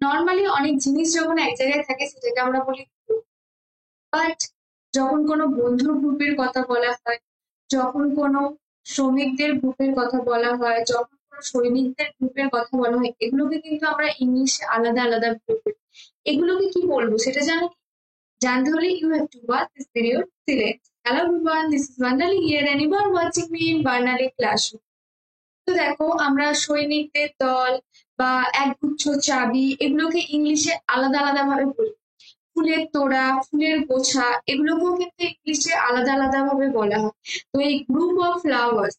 Normally অনেক জিনিস যখন এক জায়গায় থাকে সেটাকে আমরা বলি গ্রুপ। বাট যখন কোনো বন্ধুর গ্রুপের কথা বলা হয়, যখন কোনো শ্রমিকদের গ্রুপের কথা বলা হয়, যখন কোনো সৈনিকদের গ্রুপের কথা বলা হয়, এগুলোকে কিন্তু আমরা ইংলিশে আলাদা আলাদা গ্রুপে, এগুলোকে কি বলবো সেটা জানো? জানতে হলে you have to watch this video till end. Hello everyone, this is Varnali here and you are watching me in Varnali Classroom. তো দেখো, আমরা সৈনিকদের দল বা একগুচ্ছ চাবি এগুলোকে ইংলিশে আলাদা আলাদা ভাবে বলি। ফুলের তোড়া, ফুলের গোছা এগুলোকেও কিন্তু ইংলিশে আলাদা আলাদা ভাবে বলা হয়। তো এই group of flowers,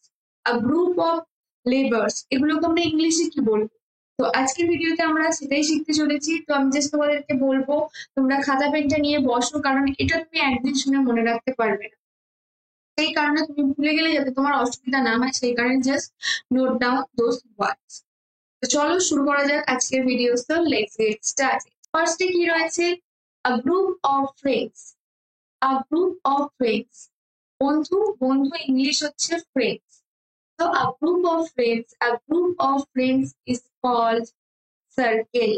group of labours, এগুলোকে আমরা ইংলিশে কি বলবো? তো আজকের ভিডিওতে আমরা সেটাই শিখতে চলেছি। তো আমি জাস্ট তোমাদেরকে বলবো তোমরা খাতা পেনটা নিয়ে বসো, কারণ এটা তুমি একদিন শুনে মনে রাখতে পারবে না। সেই কারণে তুমি ভুলে গেলে যাতে তোমার অসুবিধা না হয়, সেই কারণে just note down those words. তো চলো শুরু করা যাক আজকের video. So let's get started. ফার্স্টে কি রয়েছে? A group of friends. A group of friends, বন্ধু, বন্ধু ইংলিশ হচ্ছে friends. So a group of friends is called circle.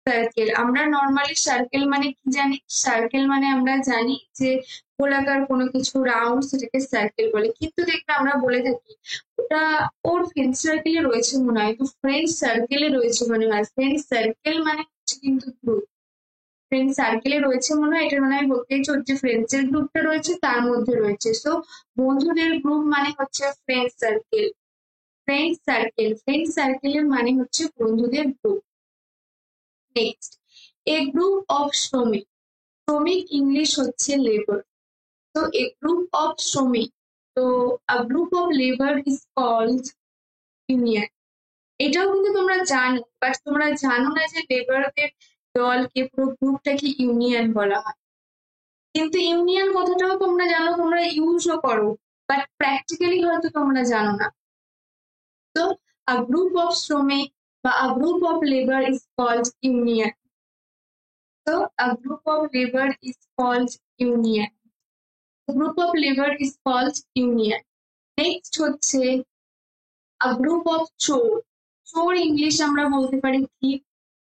Circle, আমরা নর্মালি সার্কেল মানে কি জানি? সার্কেল মানে আমরা জানি যে গোলাকার কোনো কিছু রাউন্ড, সেটাকে সার্কেল বলে। কিন্তু দেখবে আমরা বলে থাকি ওটা ওর ফ্রেন্ড সার্কেলে রয়েছে মনে হয়, তো ফ্রেন্ড সার্কেলে রয়েছে মনে হয়। ফ্রেন্ড সার্কেল মানে হচ্ছে কিন্তু গ্রুপ। ফ্রেন্ড সার্কেলে রয়েছে মনে হয়, এটার মানে আমি বলতে চাইছি ওর যে ফ্রেন্ডসের গ্রুপটা রয়েছে তার মধ্যে রয়েছে। সো বন্ধুদের গ্রুপ মানে হচ্ছে friend circle. Friend circle, friend সার্কেলের মানে হচ্ছে বন্ধুদের group. Next, A group of শ্রমিক। শ্রমিক ইংলিশ হচ্ছে লেবার। তো এ গ্রুপ অফ শ্রমিক, তো a group of labour is called union. এটাও কিন্তু তোমরা জানো, বাট তোমরা জানো না যে লেবারদের দলকে, পুরো গ্রুপটাকে ইউনিয়ন বলা হয়। কিন্তু ইউনিয়ন কথাটাও তোমরা জানো, তোমরা ইউজও করো, বাট প্র্যাকটিক্যালি হয়তো তোমরা জানো না। তো আ গ্রুপ অফ শ্রমিক বা a group of labour is called union. তো a group of labour is called union. Group of labour is called union. Next হচ্ছে আ গ্রুপ অফ চোর। চোর ইংলিশ আমরা বলতে পারি থিপ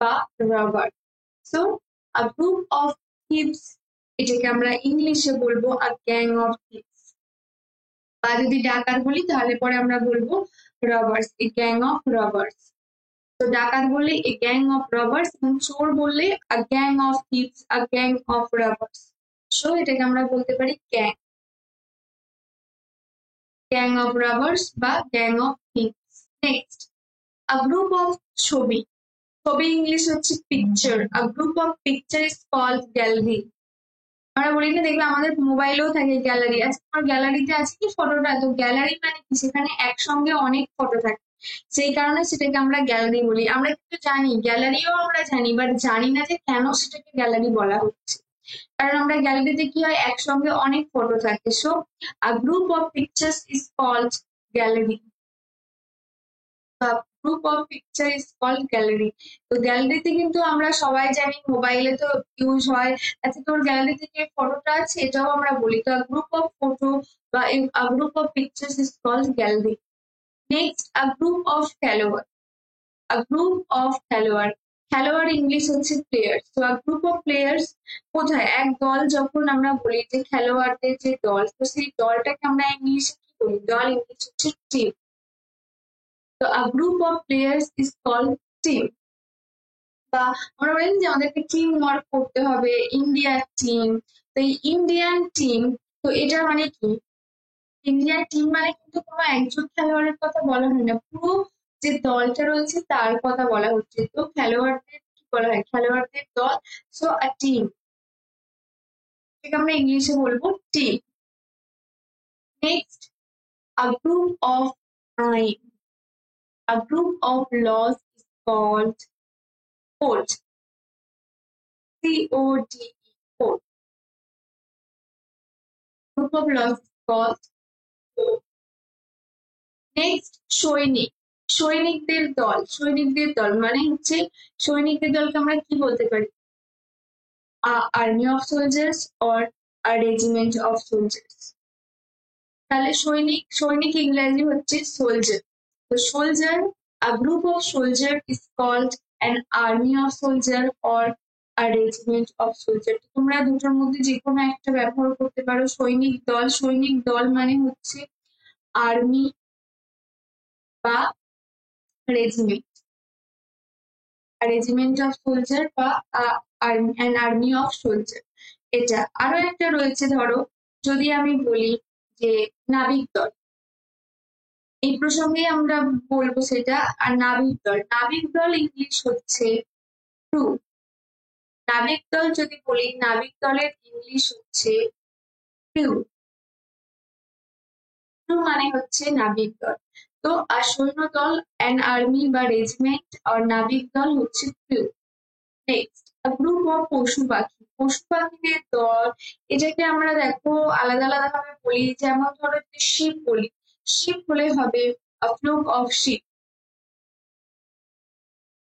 বা robber. So a group of thieves, এটাকে আমরা ইংলিশে বলবো আ গ্যাং অফ থিপস। বা যদি ডাকাত বলি তাহলে পরে আমরা বলবো robbers, A gang of robbers. তো ডাকাত বললে এ গ্যাং অফ রবার্স, এবং চোর বললে a gang of thieves, a gang of robbers. So এটাকে আমরা বলতে পারি গ্যাং, গ্যাং অফ রবার্স বা gang of thieves. Next, a group of ছবি। ছবি ইংলিশ হচ্ছে picture. A group of picture is called gallery. আমরা বলি না, দেখবে আমাদের মোবাইলেও থাকে গ্যালারি। আজকে আমার গ্যালারিতে আছে কি ফটোটা, তো গ্যালারি মানে কি? সেখানে একসঙ্গে অনেক ফটো থাকে, সেই কারণে সেটাকে আমরা গ্যালারি বলি। আমরা কিন্তু জানি, গ্যালারিও আমরা জানি, বাট জানি না যে কেন সেটাকে গ্যালারি বলা হচ্ছে। কারণ আমরা গ্যালারিতে কি হয়, একসঙ্গে অনেক ফটো থাকে। So a group of pictures is called gallery. Group of picture is called gallery. তো গ্যালারিতে কিন্তু আমরা সবাই জানি মোবাইলে তো ইউজ হয়। আচ্ছা, তোর গ্যালারিতে যে ফটোটা আছে এটাও আমরা বলি। তো গ্রুপ অফ ফটো বা a group of pictures is called gallery. Next, a group of খেলোয়াড়। আ গ্রুপ অফ খেলোয়াড়, খেলোয়াড় ইংলিশ হচ্ছে প্লেয়ার্স। তো আ গ্রুপ অফ প্লেয়ার্স কোথায়? এক দল যখন আমরা বলি যে খেলোয়াড়দের যে দল, তো সেই দলটাকে আমরা ইংলিশে কি বলি? দল ইংলিশ হচ্ছে টিম। তো a group of players is called team. বা আমরা বলি যে আমাদেরকে টিম ওয়ার্ক করতে হবে, ইন্ডিয়ার টিম। তো এই ইন্ডিয়ান টিম, তো এটা মানে কি? ইন্ডিয়ান টিম মানে কিন্তু কোনো একজন খেলোয়াড়ের কথা বলা হয় না, পুরো যে দলটা রয়েছে তার কথা বলা হচ্ছে। তো খেলোয়াড়দের কি বলা হয়? খেলোয়াড়দের দল। সো আ টিম, এটাকে আমরা ইংলিশে বলবো team. Next, a group of আইন। A group of laws is called court. CODE, court. Group of laws is called court. Next, সৈনিক। সৈনিকদের দল, সৈনিকদের দল মানে হচ্ছে, সৈনিকদের দলকে আমরা কি বলতে পারি? Army of soldiers or a regiment of soldiers. তাহলে সৈনিক, সৈনিক ইংরেজি হচ্ছে সোলজার। তো soldier, a group of soldier is called an army of soldier or a regiment of soldier। তোমরা দুটোর মধ্যে যে কোনো একটা ব্যবহার করতে পারো। সৈনিক দল, সৈনিক দল মানে হচ্ছে আর্মি বা রেজিমেন্ট, রেজিমেন্ট অফ সোলজার বা an army of soldier। এটা আরো একটা রয়েছে, ধরো যদি আমি বলি যে নাবিক দল, এই প্রসঙ্গে আমরা বলবো সেটা। আর নাবিক দল, নাবিক দল ইংলিশ হচ্ছে ক্রু। নাবিক দল যদি বলি, নাবিক দলের ইংলিশ হচ্ছে ক্রু। ক্রু মানে হচ্ছে নাবিক দল। তো আর সৈন্য দল অ্যান আর্মি বা রেজিমেন্ট, আর নাবিক দল হচ্ছে ক্রু। নেক্সট, গ্রুপ অফ পশু পাখি, পশু পাখিদের দল। এটাকে আমরা দেখো আলাদা আলাদা ভাবে বলি। যেমন ধরো যদি শিপ বলি, শিপ হলে হবে a flock of sheep,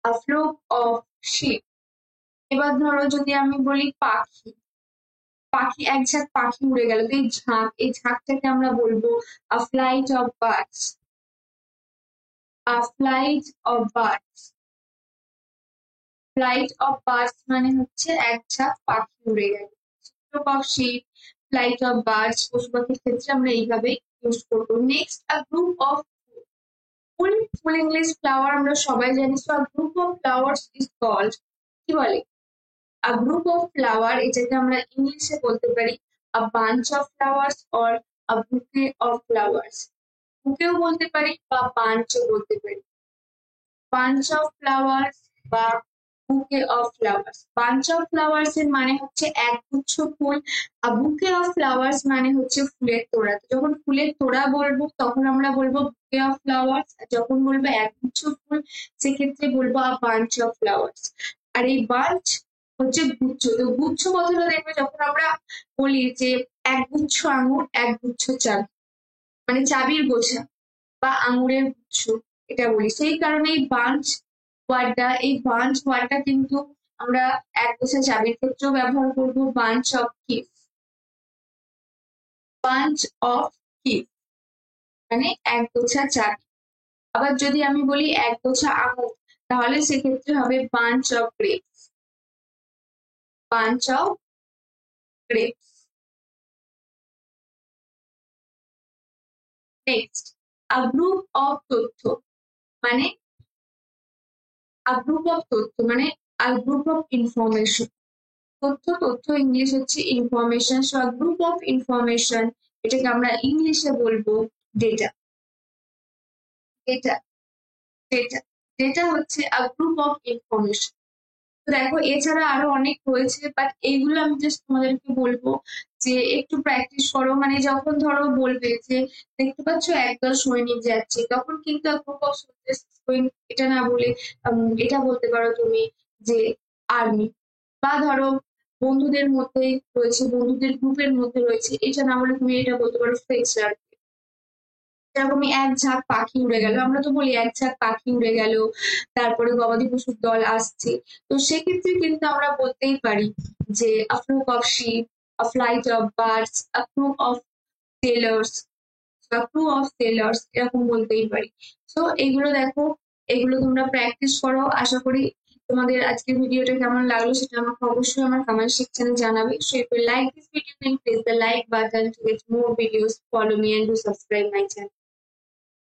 a flock of sheep। এবার ধরো যদি আমি বলি পাখি, পাখি এক ঝাঁক পাখি উড়ে গেল, তো এই ঝাঁক, এই ঝাঁকটাকে আমরা বলবো a flight of birds, a flight of birds। Flight of birds মানে হচ্ছে এক ঝাঁক পাখি উড়ে গেল। flock of sheep, flight of birds, পশু পাখির ক্ষেত্রে আমরা এইভাবে ইউজ করবো। Next, a group of full, full English flower আমরা সবাই জানি। So a group of flowers is called, কি বলে, a group of flower, এটাকে আমরা ইংলিশে বলতে পারি a bunch of flowers or a bouquet of flowers। বুকেও বলতে পারি বা বাঞ্চও বলতে পারি। বাঞ্চ অফ ফ্লাওয়ার্স বা বুকে of flowers. Bunch of flowers এর মানে হচ্ছে একগুচ্ছ ফুল, আর বুকে অফ ফ্লাওয়ার্স মানে হচ্ছে ফুলের তোড়া। যখন ফুলের তোড়া বলবো তখন আমরা বলবো বুকে অফ ফ্লাওয়ার্স, আর যখন বলবো একগুচ্ছ ফুল সেক্ষেত্রে বলবো আ বাঞ্চ অফ ফ্লাওয়ার্স। আর এই বাঞ্চ হচ্ছে গুচ্ছ। তো গুচ্ছ কথাটা দেখবে যখন আমরা বলি যে একগুচ্ছ আঙুর, একগুচ্ছ চাবি, মানে চাবির গোছা বা আঙুরের গুচ্ছ, এটা বলি। সেই কারণে এই বাঞ্চ ওয়ার্ডটা, এই বাঞ্চ ওয়ার্ডটা কিন্তু আমরা এক গোছা চাবির ক্ষেত্রেও ব্যবহার করবো, bunch of kiss, bunch of kiss মানে এক গোছা চাবি। আবার যদি আমি বলি এক গোছা আঙুর, তাহলে সেক্ষেত্রে হবে bunch of grapes, bunch of grapes. Next, a group of তথ্য মানে, আ গ্রুপ অফ তথ্য মানে আ গ্রুপ অফ ইনফরমেশন। তথ্য, তথ্য ইংলিশ হচ্ছে information. So a group of information, এটাকে আমরা ইংলিশে বলবো ডেটা। ডেটা, ডেটা, ডেটা হচ্ছে আ গ্রুপ অফ ইনফরমেশন। তো দেখো এছাড়া আরো অনেক রয়েছে, বাট এইগুলো আমি জাস্ট তোমাদেরকে বলবো যে একটু প্র্যাকটিস করো। মানে যখন ধরো বলবে যে দেখতে পাচ্ছ একদল সৈনিক যাচ্ছে, তখন কিন্তু গ্রুপ অফ সোলজার্স গোয়িং, এটা না বলে এটা বলতে পারো তুমি যে আর্মি। বা ধরো বন্ধুদের মধ্যে রয়েছে, বন্ধুদের গ্রুপের মধ্যে রয়েছে, এটা না বলে তুমি এটা বলতে পারো ফ্রেশার। যেরকমই এক ঝাঁক পাখি উড়ে গেল, আমরা তো বলি এক ঝাঁক পাখি উড়ে গেল, তারপরে গবাদি পশুর দল আসছে। তো সেক্ষেত্রে কিন্তু আমরা বলতেই পারি যে a flock of sheep, a flight of birds, a crew of sailors, a crew of sailors, এরকম বলতেই পারি। তো এগুলো দেখো, এগুলো তোমরা প্র্যাকটিস করো। আশা করি তোমাদের আজকের ভিডিওটা কেমন লাগলো সেটা আমাকে অবশ্যই আমার কমেন্ট সেকশনে জানাবে। So if you like this video, then press the like button to get more videos. Follow me and do subscribe my channel.